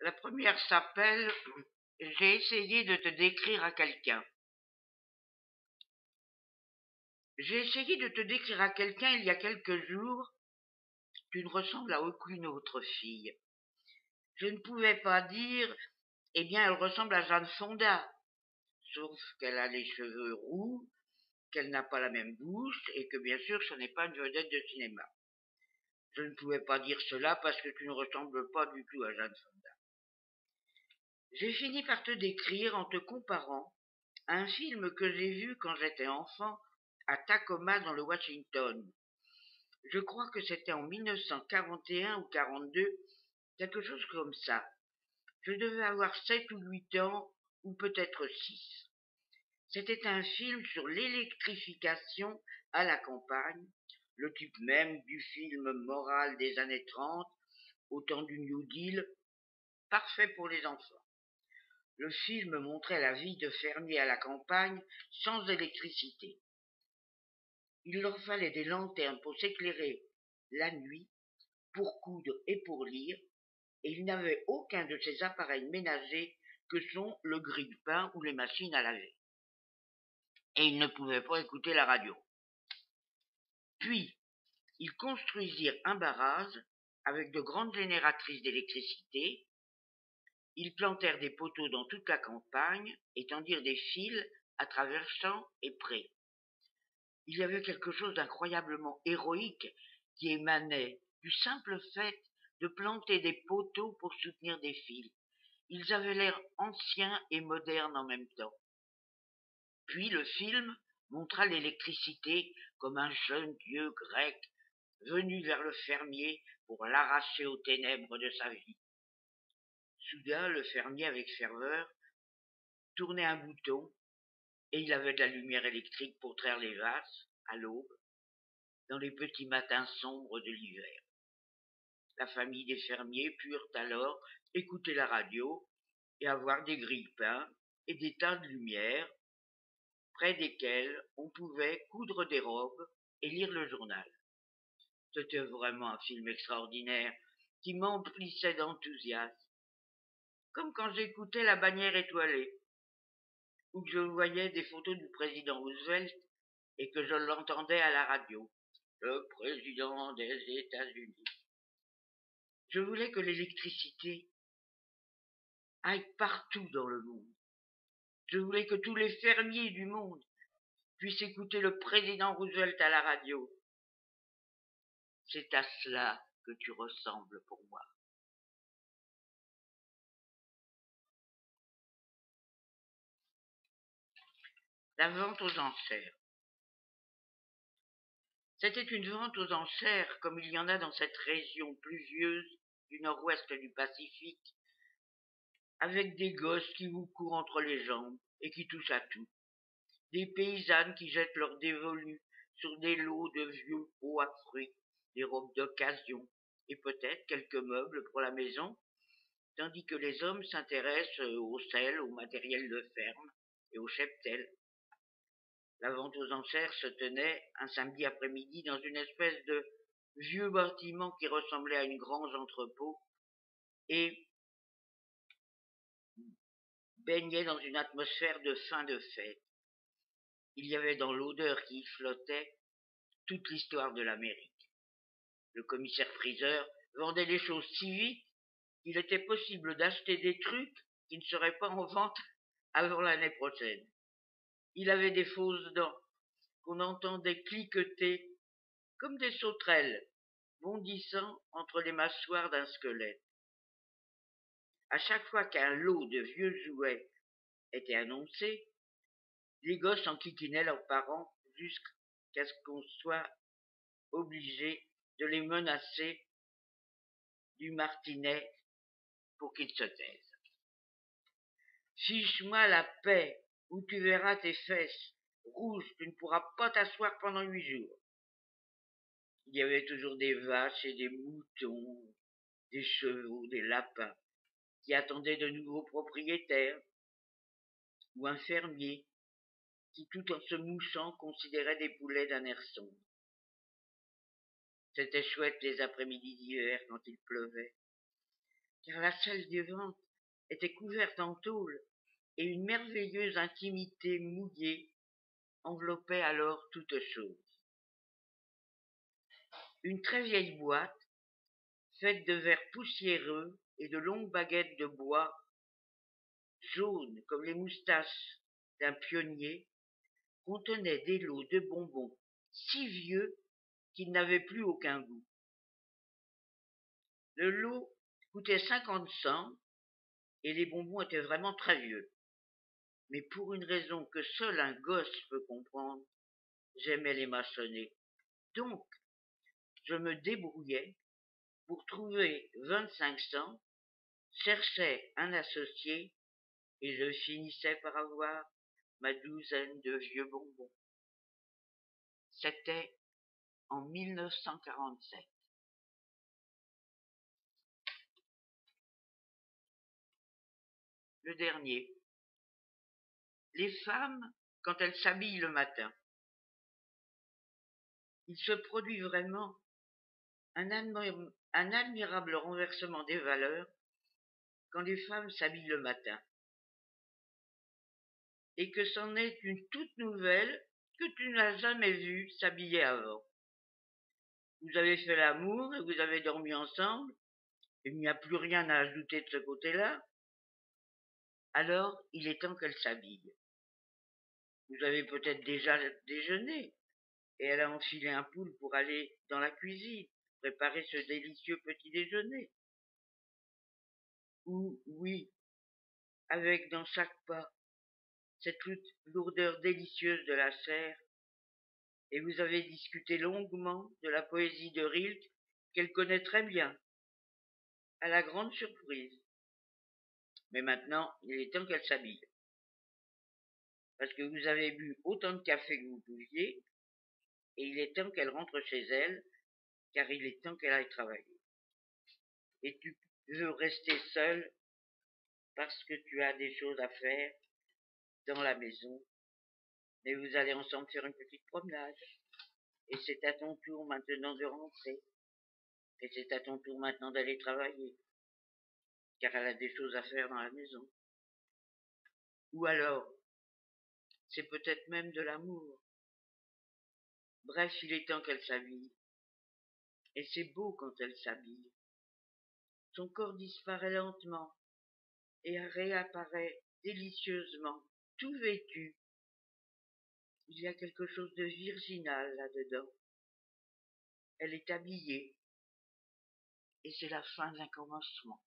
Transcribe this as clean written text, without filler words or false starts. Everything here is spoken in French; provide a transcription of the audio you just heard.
La première s'appelle J'ai essayé de te décrire à quelqu'un. J'ai essayé de te décrire à quelqu'un il y a quelques jours. Tu ne ressembles à aucune autre fille. Je ne pouvais pas dire, eh bien, elle ressemble à Jeanne Fonda, sauf qu'elle a les cheveux roux, qu'elle n'a pas la même bouche et que bien sûr ce n'est pas une vedette de cinéma. Je ne pouvais pas dire cela parce que tu ne ressembles pas du tout à Jeanne Fonda. J'ai fini par te décrire en te comparant à un film que j'ai vu quand j'étais enfant à Tacoma dans le Washington. Je crois que c'était en 1941 ou 42, quelque chose comme ça. Je devais avoir 7 ou 8 ans, ou peut-être 6. C'était un film sur l'électrification à la campagne, le type même du film moral des années 30, au temps du New Deal, parfait pour les enfants. Le film montrait la vie de fermiers à la campagne sans électricité. Il leur fallait des lanternes pour s'éclairer la nuit, pour coudre et pour lire, et ils n'avaient aucun de ces appareils ménagers que sont le grille-pain ou les machines à laver. Et ils ne pouvaient pas écouter la radio. Puis, ils construisirent un barrage avec de grandes génératrices d'électricité. Ils plantèrent des poteaux dans toute la campagne et tendirent des fils à travers champs et prés. Il y avait quelque chose d'incroyablement héroïque qui émanait du simple fait de planter des poteaux pour soutenir des fils. Ils avaient l'air anciens et modernes en même temps. Puis le film montra l'électricité comme un jeune dieu grec venu vers le fermier pour l'arracher aux ténèbres de sa vie. Soudain, le fermier, avec ferveur, tournait un bouton et il avait de la lumière électrique pour traire les vaches à l'aube, dans les petits matins sombres de l'hiver. La famille des fermiers purent alors écouter la radio et avoir des grille-pains et des tas de lumière près desquels on pouvait coudre des robes et lire le journal. C'était vraiment un film extraordinaire qui m'emplissait d'enthousiasme, comme quand j'écoutais La Bannière étoilée, ou que je voyais des photos du président Roosevelt et que je l'entendais à la radio. Le président des États-Unis. Je voulais que l'électricité aille partout dans le monde. Je voulais que tous les fermiers du monde puissent écouter le président Roosevelt à la radio. C'est à cela que tu ressembles pour moi. La vente aux enchères. C'était une vente aux enchères comme il y en a dans cette région pluvieuse du nord-ouest du Pacifique, avec des gosses qui vous courent entre les jambes et qui touchent à tout. Des paysannes qui jettent leurs dévolus sur des lots de vieux pots à fruits, des robes d'occasion et peut-être quelques meubles pour la maison, tandis que les hommes s'intéressent au sel, au matériel de ferme et au cheptel. La vente aux enchères se tenait un samedi après-midi dans une espèce de vieux bâtiment qui ressemblait à une grange entrepôt et baignait dans une atmosphère de fin de fête. Il y avait dans l'odeur qui y flottait toute l'histoire de l'Amérique. Le commissaire-priseur vendait les choses si vite qu'il était possible d'acheter des trucs qui ne seraient pas en vente avant l'année prochaine. Il avait des fausses dents qu'on entendait cliqueter comme des sauterelles bondissant entre les mâchoires d'un squelette. À chaque fois qu'un lot de vieux jouets était annoncé, les gosses enquiquinaient leurs parents jusqu'à ce qu'on soit obligé de les menacer du martinet pour qu'ils se taisent. Fiche-moi la paix, ou tu verras tes fesses rouges, tu ne pourras pas t'asseoir pendant 8 jours. Il y avait toujours des vaches et des moutons, des chevaux, des lapins, qui attendaient de nouveaux propriétaires, ou un fermier, qui tout en se mouchant considérait des poulets d'un air sombre. C'était chouette les après-midi d'hiver quand il pleuvait. car la salle des ventes était couverte en tôle et une merveilleuse intimité mouillée enveloppait alors toute chose. Une très vieille boîte, faite de verres poussiéreux et de longues baguettes de bois, jaunes comme les moustaches d'un pionnier, contenait des lots de bonbons si vieux qu'ils n'avaient plus aucun goût. Le lot coûtait 50 cents et les bonbons étaient vraiment très vieux. Mais pour une raison que seul un gosse peut comprendre, j'aimais les maçonner. Donc, je me débrouillais pour trouver 25 cents, cherchais un associé et je finissais par avoir ma douzaine de vieux bonbons. C'était en 1947. Le dernier. Les femmes, quand elles s'habillent le matin, il se produit vraiment un admirable renversement des valeurs quand les femmes s'habillent le matin, et que c'en est une toute nouvelle que tu n'as jamais vue s'habiller avant. Vous avez fait l'amour et vous avez dormi ensemble, il n'y a plus rien à ajouter de ce côté-là, alors il est temps qu'elle s'habille. Vous avez peut-être déjà déjeuné, et elle a enfilé un pull pour aller dans la cuisine, préparer ce délicieux petit déjeuner. Ou, oui, avec dans chaque pas cette lourdeur délicieuse de la chair, et vous avez discuté longuement de la poésie de Rilke qu'elle connaît très bien, à la grande surprise. Mais maintenant, il est temps qu'elle s'habille, parce que vous avez bu autant de café que vous pouviez, et il est temps qu'elle rentre chez elle, car il est temps qu'elle aille travailler. Et tu veux rester seule parce que tu as des choses à faire dans la maison, mais vous allez ensemble faire une petite promenade, et c'est à ton tour maintenant de rentrer, et c'est à ton tour maintenant d'aller travailler, car elle a des choses à faire dans la maison. Ou alors, c'est peut-être même de l'amour. Bref, il est temps qu'elle s'habille, et c'est beau quand elle s'habille. Son corps disparaît lentement, et réapparaît délicieusement, tout vêtu. Il y a quelque chose de virginal là-dedans. Elle est habillée, et c'est la fin d'un commencement.